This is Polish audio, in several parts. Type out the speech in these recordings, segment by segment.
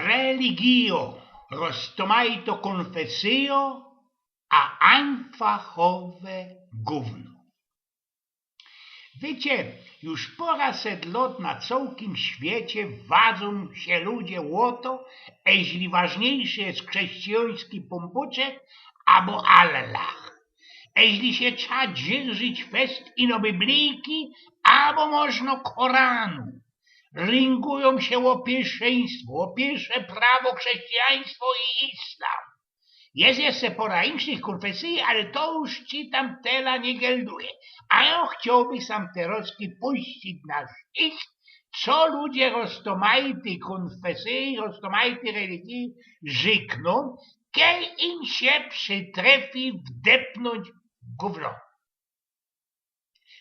religio, rozmaito konfesjo, a einfachowe gówno. Wiecie, już pora sedlot na całym świecie wadzą się ludzie o to, jeśli ważniejszy jest chrześcijański pompuczek albo Allah. Jeśli się trzeba dzierżyć fest ino Biblijki, albo można Koranu. Ringują się o pierwszeństwo, o pierwsze prawo, chrześcijaństwo i islam. Jest jeszcze pora innych konfesji, ale to już ci tam tela nie gelduje. A ja chciałbym sam teraz puścić na ich, co ludzie roztomajty konfesji, roztomajty religii żykną, kiedy im się przytrefi wdepnąć gówno.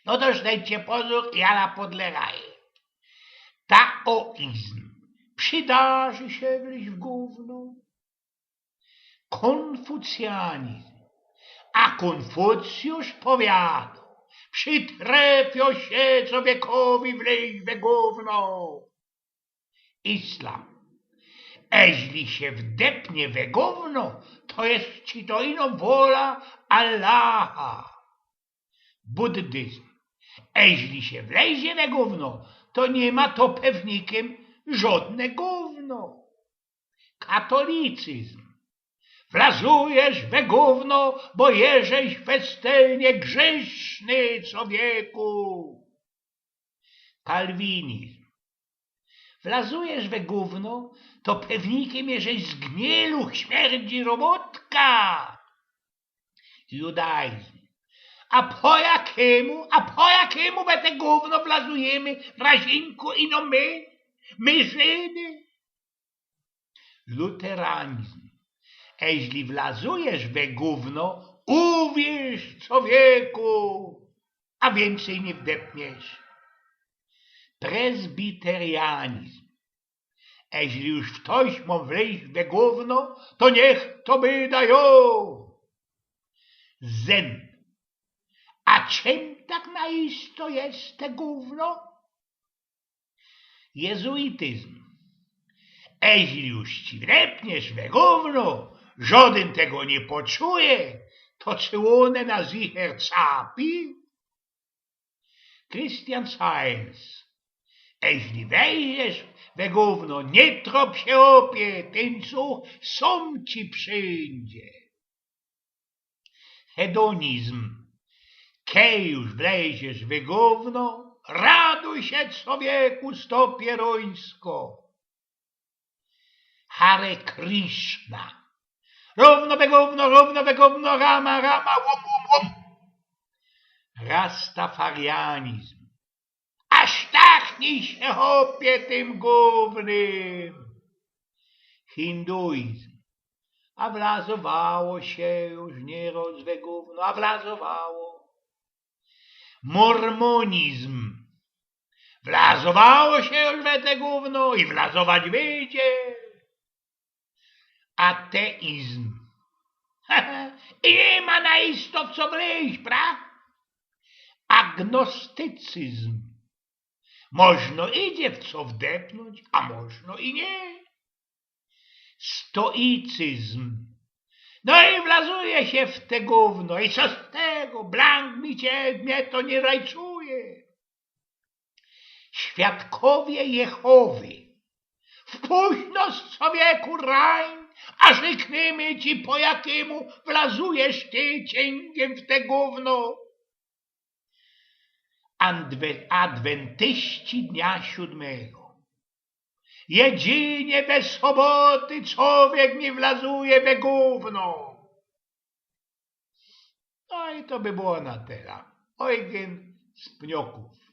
No toż dajcie pozór, ja podlegaję. Taoizm przydarzy się wleźć w gówno. Konfucjanizm, a Konfucjusz powiada, przytrefio się człowiekowi wleźć we gówno. Islam, jeśli się wdepnie we gówno, to jest ci to ino wola Allaha. Buddyzm, jeśli się wlezie we gówno, to nie ma to pewnikiem żadne gówno. Katolicyzm, wlazujesz we gówno, bo jeżeś festelnie grzeszny człowieku. Kalwinizm, wlazujesz we gówno, to pewnikiem jeżeś zgnieluch śmierdzi robotka. Judaizm, a po jakiemu we te gówno wlazujemy, razinku ino my Żydy? Luteranizm, jeśli wlazujesz we gówno, uwierz człowieku, a więcej nie wdepniesz. Prezbiterianizm, jeśli już ktoś ma wleźć we gówno, to niech to wydają. Zen, a czym tak naisto jest te gówno? Jezuityzm, jeśli już ci wdepniesz we gówno, żaden tego nie poczuje, to czy one na zicher capi? Christian Science, jeśli wejdziesz we gówno, nie trop się opie, ten co sam ci przyjdzie. Hedonizm, kiedy już wleziesz we gówno, raduj się człowieku stopierońsko. Hare Krishna, równo we gówno, rama, łom. Rastafarianizm, aż tachnij się hopie tym gównym. Hinduizm, a wlazowało się już nieraz we gówno, a wlazowało. Mormonizm, wlazowało się już we te gówno i wlazować wyjdzie. Ateizm, i nie ma na isto co wleźć, pra? Agnostycyzm, można idzie w co wdepnąć, a można i nie. Stoicyzm, no i wlazuje się w te gówno, i co z tego, blank mnie to nie rajcuje. Świadkowie Jehowy, wpuść nas człowieku rań, a rzekniemy ci po jakiemu wlazujesz ty cięgiem w te gówno. Adwentyści dnia siódmego, jedynie bez soboty człowiek nie wlazuje we gówno. No i to by było na tyle. Eugen z Pnioków.